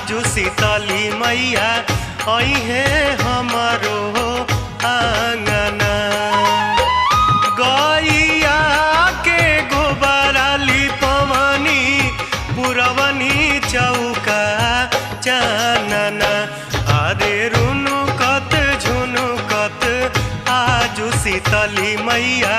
आजू शीतली मैया आई है हमारो आंगना। गैया के गोबराली पवनी पुरवनी चौका चानना। अरे रुनुकत झुनुकत आजू शीतली मैया